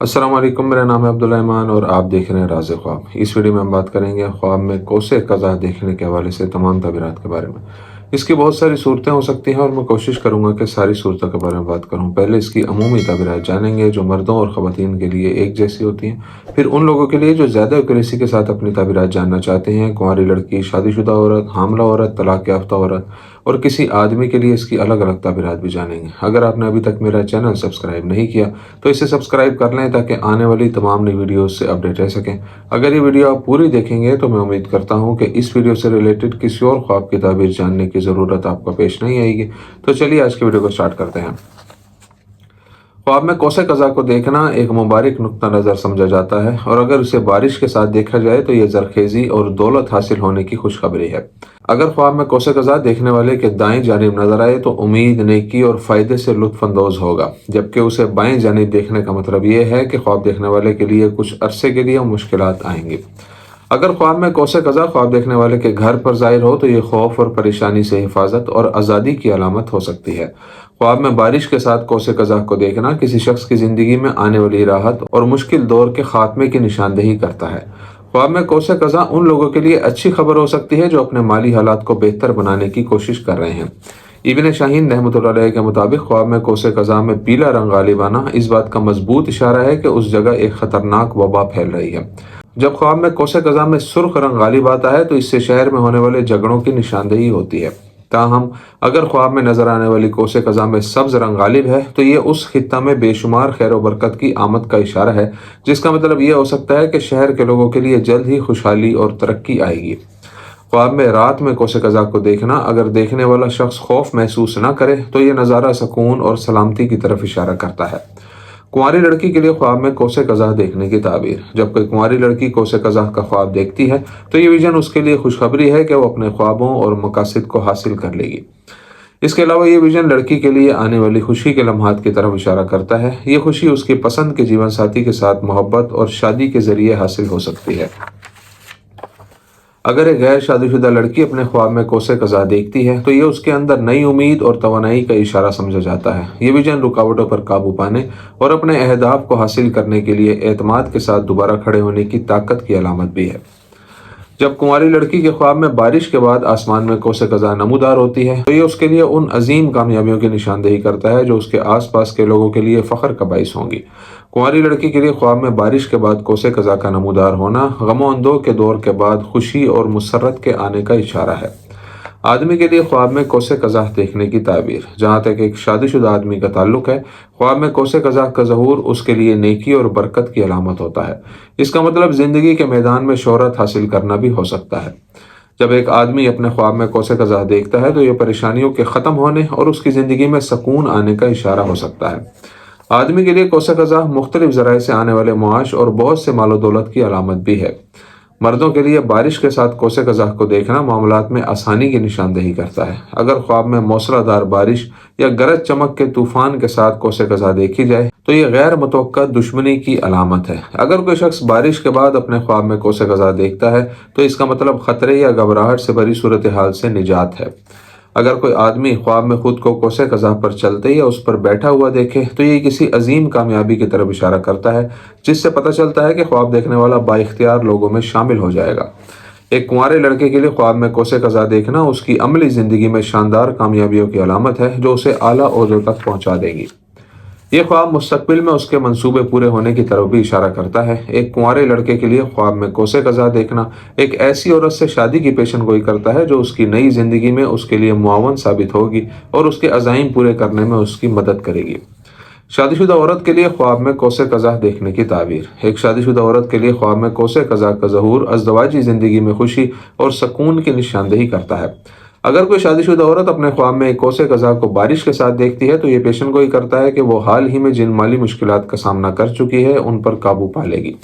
अस्सलाम वालेकुम, मेरा नाम है अब्दुल रहमान और आप देख रहे हैं राज़ ख्वाब। इस वीडियो में हम बात करेंगे ख्वाब में कोसे कज़ा देखने के हवाले से तमाम तबीरात के बारे में। इसकी बहुत सारी सूरतें हो सकती हैं और मैं कोशिश करूंगा कि सारी सूरतों के बारे में बात करूं। पहले इसकी अमूमी तबीरात जानेंगे जो मर्दों और ख़वातीन के लिए एक जैसी होती हैं। फिर उन लोगों के लिए जो ज़्यादा एक्यूरेसी के साथ अपनी तबीरात जानना चाहते हैं, कुंवारी लड़की, शादीशुदा औरत, हामला औरत, तलाक याफ्ता औरत और किसी आदमी के लिए इसकी अलग अलग तबीरात भी जानेंगे। अगर आपने अभी तक मेरा चैनल सब्सक्राइब नहीं किया तो इसे सब्सक्राइब कर लें ताकि आने वाली तमाम नई वीडियोस से अपडेट रह सकें। अगर ये वीडियो आप पूरी देखेंगे तो मैं उम्मीद करता हूँ कि इस वीडियो से रिलेटेड किसी और ख्वाब की ताबीर जानने की ज़रूरत आपको पेश नहीं आएगी। तो चलिए आज की वीडियो को स्टार्ट करते हैं। ख्वाब में कोसे कज़ा को देखना एक मुबारक नुक्ता नज़र समझा जाता है और अगर उसे बारिश के साथ देखा जाए तो यह जरखेज़ी और दौलत हासिल होने की खुशखबरी है। अगर ख्वाब में कोसे कज़ा देखने वाले के दाएं जानिब नजर आए तो उम्मीद, नेकी और फ़ायदे से लुत्फ़अंदोज़ होगा, जबकि उसे बाएं जानिब देखने का मतलब यह है कि ख्वाब देखने वाले के लिए कुछ अरसे के लिए मुश्किलात आएंगी। अगर ख्वाब में कोसे कज़ा ख्वाब देखने वाले के घर पर ज़ाहिर हो तो ये खौफ और परेशानी से हिफाजत और आज़ादी की अलामत हो सकती है। ख्वाब में बारिश के साथ कोसे कज़ा को देखना किसी शख्स की ज़िंदगी में आने वाली राहत और मुश्किल दौर के खात्मे की निशानदेही करता है। ख्वाब में कोसे कज़ा उन लोगों के लिए अच्छी खबर हो सकती है जो अपने माली हालात को बेहतर बनाने की कोशिश कर रहे हैं। इब्न शाहीन रहमतुल्लाह अलैह के मुताबिक ख्वाब में कोसे कज़ा में पीला रंग गालिब आना इस बात का मजबूत इशारा है कि उस जगह एक खतरनाक वबा फैल रही है। जब ख्वाब में कोसे कज़ा में सुर्ख रंग गालिब आता है तो इससे शहर में होने वाले झगड़ों की निशानदेही होती है। ताहम अगर ख्वाब में नजर आने वाली कोसे कज़ा में सब्ज रंग गालिब है तो ये उस खित्ता में बेशुमार खैर व बरकत की आमद का इशारा है, जिसका मतलब ये हो सकता है कि शहर के लोगों के लिए जल्द ही खुशहाली और तरक्की आएगी। ख्वाब में रात में कोसे कज़ा को देखना अगर देखने वाला शख्स खौफ महसूस न करे तो ये नज़ारा सुकून और सलामती की तरफ इशारा करता है। कुंवारी लड़की के लिए ख्वाब में कोसे कज़ा देखने की ताबीर। जब कोई कुंवारी लड़की कोसे कज़ा का ख्वाब देखती है तो ये विजन उसके लिए खुशखबरी है कि वो अपने ख्वाबों और मकासद को हासिल कर लेगी। इसके अलावा ये विजन लड़की के लिए आने वाली खुशी के लम्हात की तरफ इशारा करता है। ये खुशी उसकी पसंद के जीवन साथी के साथ मोहब्बत और शादी के जरिए हासिल हो सकती है। अगर एक गैर शादीशुदा लड़की अपने ख्वाब में कोसे कज़ा देखती है तो ये उसके अंदर नई उम्मीद और तवानाई का इशारा समझा जाता है। ये विजन रुकावटों पर काबू पाने और अपने अहदाफ को हासिल करने के लिए एतमाद के साथ दोबारा खड़े होने की ताकत की अलामत भी है। जब कुंवारी लड़की के ख्वाब में बारिश के बाद आसमान में कोसे कज़ा नमूदार होती है तो ये उसके लिए उन अजीम कामयाबियों की निशानदेही करता है जो उसके आसपास के लोगों के लिए फ़ख्र का बाइस होंगी। कुंवारी लड़की के लिए ख्वाब में बारिश के बाद कोसे कज़ा का नमूदार होना गमो अंदो के दौर के बाद खुशी और मुसर्रत के आने का इशारा है। आदमी के लिए ख्वाब में कोसे कज़ा देखने की ताबीर। जहाँ तक एक शादीशुदा आदमी का ताल्लुक है, ख्वाब में कोसे कज़ा का ज़हूर उसके लिए नेकी और बरकत की अलामत होता है। इसका मतलब ज़िंदगी के मैदान में शोहरत हासिल करना भी हो सकता है। जब एक आदमी अपने ख्वाब में कोसे कज़ा देखता है तो यह परेशानियों के ख़त्म होने और उसकी ज़िंदगी में सुकून आने का इशारा हो सकता है। आदमी के लिए कोसे कज़ा मुख्तलिफ ज़राए से आने वाले मुआश और बहुत से मालो दौलत की अलामत भी है। मर्दों के लिए बारिश के साथ कोसे कज़ा को देखना मामलात में आसानी की निशानदेही करता है। अगर ख्वाब में मौसलाधार बारिश या गरज चमक के तूफान के साथ कोसे कज़ा देखी जाए तो ये गैर मुतवक्का दुश्मनी की अलामत है। अगर कोई शख्स बारिश के बाद अपने ख्वाब में कोसे कज़ा देखता है तो इसका मतलब खतरे या घबराहट से भरी सूरत हाल से निजात है। अगर कोई आदमी ख्वाब में खुद को कोसे कज़ा पर चलते या उस पर बैठा हुआ देखे तो ये किसी अजीम कामयाबी की तरफ इशारा करता है, जिससे पता चलता है कि ख्वाब देखने वाला बाइख्तियार लोगों में शामिल हो जाएगा। एक कुंवारे लड़के के लिए ख्वाब में कोसे कज़ा देखना उसकी अमली ज़िंदगी में शानदार कामयाबियों की अलामत है जो उसे आला ओहदों तक पहुँचा देगी। ये ख्वाब मुस्तकबिल में उसके मंसूबे पूरे होने की तरफ भी इशारा करता है। एक कुंवारे लड़के के लिए ख्वाब में कोसे कज़ा देखना एक ऐसी औरत से शादी की पेशनगोई करता है जो उसकी नई जिंदगी में उसके लिए मुआवन साबित होगी और उसके अज़ाइम पूरे करने में उसकी मदद करेगी। शादीशुदा औरत के लिए ख्वाब में कोसे कज़ा देखने की ताबीर। एक शादीशुदा औरत के लिए ख्वाब में कोसे कज़ा का ज़हूर अज़दवाजी ज़िंदगी में खुशी और सुकून की निशानदेही करता है। अगर कोई शादीशुदा औरत अपने ख्वाब में एक कोसे कज़ा को बारिश के साथ देखती है तो ये पेशनगोई करता है कि वो हाल ही में जिन माली मुश्किलात का सामना कर चुकी है उन पर काबू पा लेगी।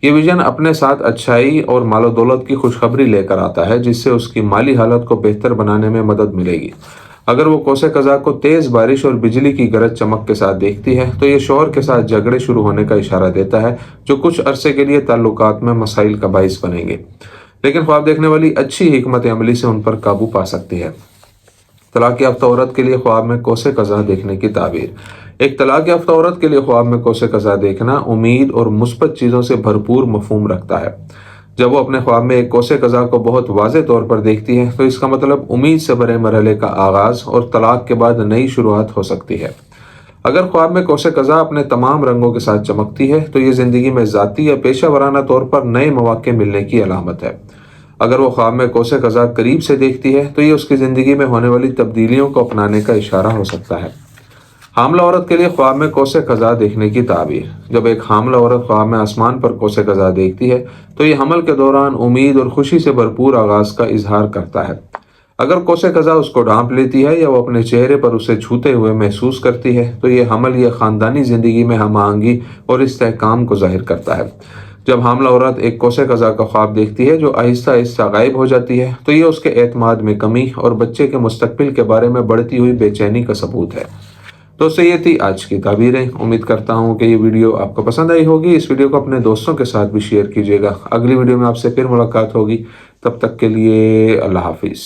ये विजन अपने साथ अच्छाई और मालो दौलत की खुशखबरी लेकर आता है, जिससे उसकी माली हालत को बेहतर बनाने में मदद मिलेगी। अगर वो कोसे कज़ा को तेज़ बारिश और बिजली की गरज चमक के साथ देखती है तो ये शौहर के साथ झगड़े शुरू होने का इशारा देता है जो कुछ अरसे के लिए ताल्लुकात में मसाइल का बाइस बनेंगे, लेकिन ख्वाब देखने वाली अच्छी हिकमत अमली से उन पर काबू पा सकती है। तलाक याफ्ता औरत के लिए ख्वाब में कोसे कज़ा देखने की ताबीर। ایک طلاق یافتہ عورت کے لیے خواب میں کوسے قضا دیکھنا امید اور مثبت چیزوں سے بھرپور مفہوم رکھتا ہے۔ جب وہ اپنے خواب میں ایک کوسے قضا کو بہت واضح طور پر دیکھتی ہے تو اس کا مطلب امید سے بھرے مرحلے کا آغاز اور طلاق کے بعد نئی شروعات ہو سکتی ہے۔ اگر خواب میں کوسے قضا اپنے تمام رنگوں کے ساتھ چمکتی ہے تو یہ زندگی میں ذاتی یا پیشہ ورانہ طور پر نئے مواقع ملنے کی علامت ہے۔ اگر وہ خواب میں کوسے قضا قریب سے دیکھتی ہے تو یہ اس کی زندگی میں ہونے والی تبدیلیوں کو اپنانے کا اشارہ ہو سکتا ہے۔ حاملہ عورت کے لیے خواب میں کوسے قضا دیکھنے کی تعبیر۔ جب ایک حاملہ عورت خواب میں آسمان پر کوسے قضا دیکھتی ہے تو یہ حمل کے دوران امید اور خوشی سے بھرپور آغاز کا اظہار کرتا ہے۔ اگر کوسے قضا اس کو ڈھانپ لیتی ہے یا وہ اپنے چہرے پر اسے چھوتے ہوئے محسوس کرتی ہے تو یہ حمل یا خاندانی زندگی میں ہم آہنگی اور استحکام کو ظاہر کرتا ہے۔ جب حاملہ عورت ایک کوسے قضا کا خواب دیکھتی ہے جو آہستہ آہستہ غائب ہو جاتی ہے تو یہ اس کے اعتماد میں کمی اور بچے کے مستقبل کے بارے میں بڑھتی ہوئی بے چینی کا ثبوت ہے۔ دوستو یہ تھی آج کی تعبیریں۔ امید کرتا ہوں کہ یہ ویڈیو آپ کو پسند آئی ہوگی۔ اس ویڈیو کو اپنے دوستوں کے ساتھ بھی شیئر کیجیے گا۔ اگلی ویڈیو میں آپ سے پھر ملاقات ہوگی، تب تک کے لیے اللہ حافظ۔